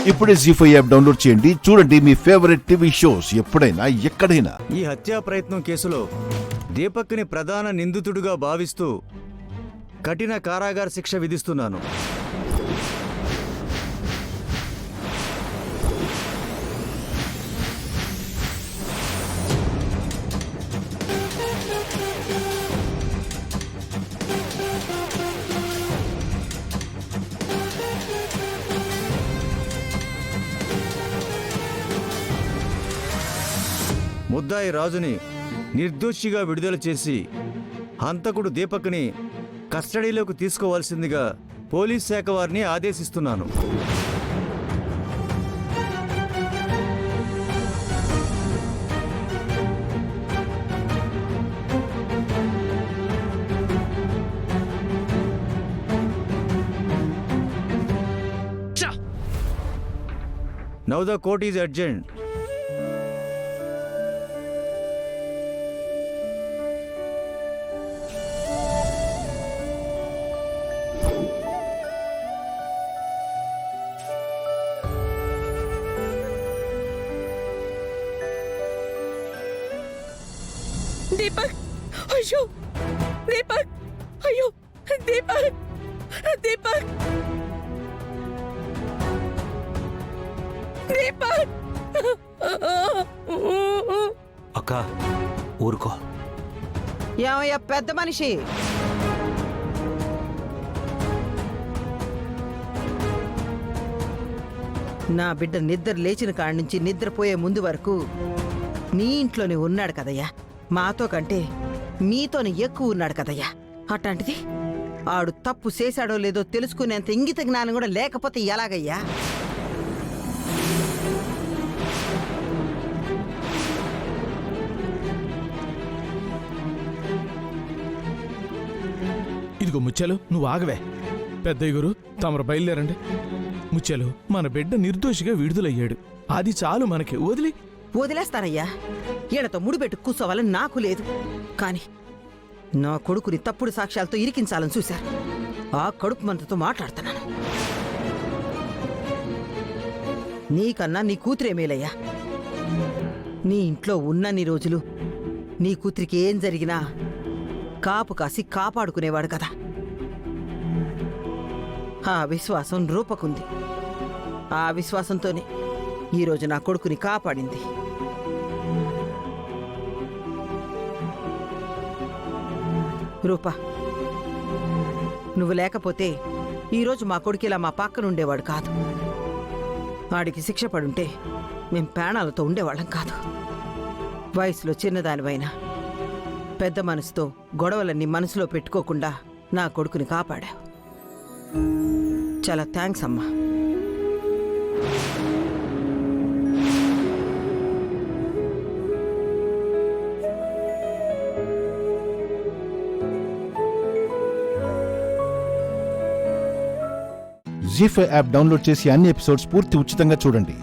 ఇప్పుడే జీ5 app download చేయండి. చూడండి మీ ఫేవరెట్ టీవీ షోస్ ఎప్పుడైనా ఎక్కడైనా. ఈ హత్యా ప్రయత్నం కేసులో దీపక్ని ప్రధాన నిందితుడిగా భావిస్తూ కఠిన కారాగార శిక్ష విధిస్తున్నాను. ముద్దాయి రాజుని నిర్దోషిగా విడుదల చేసి హంతకుడు దీపక్ని కస్టడీలోకి తీసుకోవాల్సిందిగా పోలీస్ శాఖ వారిని ఆదేశిస్తున్నాను. Now the court is adjourned. दीपक अयो दीपक अयो दीपक दीपक दीपक అక్క ఊరుకో. ఏమయ్యా పెద్ద మనిషి, నా బిడ్డ నిద్ర లేచిన కాడి నుంచి నిద్రపోయే ముందు వరకు నీ ఇంట్లోనే ఉన్నాడు కదయ్యా. మాతో కంటే మీతోనే ఎక్కువ ఉన్నాడు కదయ్యా. అట్లాంటిది ఆడు తప్పు చేశాడో లేదో తెలుసుకునేంత ఇంగిత జ్ఞానం కూడా లేకపోతే ఎలాగయ్యా? ఇదిగో ముత్యాలు, నువ్వు ఆగవే. పెద్దయ్య గురు తమరు బయలుదేరండి. ముత్యాలు, మన బిడ్డ నిర్దోషిగా విడుదలయ్యాడు. అది చాలు మనకి. వదిలేస్తారయ్యా. ఈయనతో ముడిపెట్టు కూర్చోవాలని నాకు లేదు. కాని నా కొడుకుని తప్పుడు సాక్ష్యాలతో ఇరికించాలని చూశారు. ఆ కడుపు మంటతో మాట్లాడుతున్నాను. నీకన్నా నీ కూతురే మేలయ్యా. నీ ఇంట్లో ఉన్నన్ని రోజులు నీ కూతురికి ఏం జరిగినా కాపు కాసి కాపాడుకునేవాడు కదా. ఆ విశ్వాసం రూపకుంది. ఆ విశ్వాసంతోనే ఈరోజు నా కొడుకుని కాపాడింది. రూపా, నువ్వు లేకపోతే ఈరోజు మా కొడుకిలా మా పక్కన ఉండేవాడు కాదు. వాడికి శిక్ష పడుంటే మేం ప్రాణాలతో ఉండేవాళ్ళం కాదు. వయసులో చిన్నదానివైనా పెద్ద మనసుతో గొడవలన్నీ మనసులో పెట్టుకోకుండా నా కొడుకుని కాపాడావు. చాలా థ్యాంక్స్ అమ్మా. జీ5 యాప్ డౌన్లోడ్ చేసి అన్ని ఎపిసోడ్స్ పూర్తి ఉచితంగా చూడండి.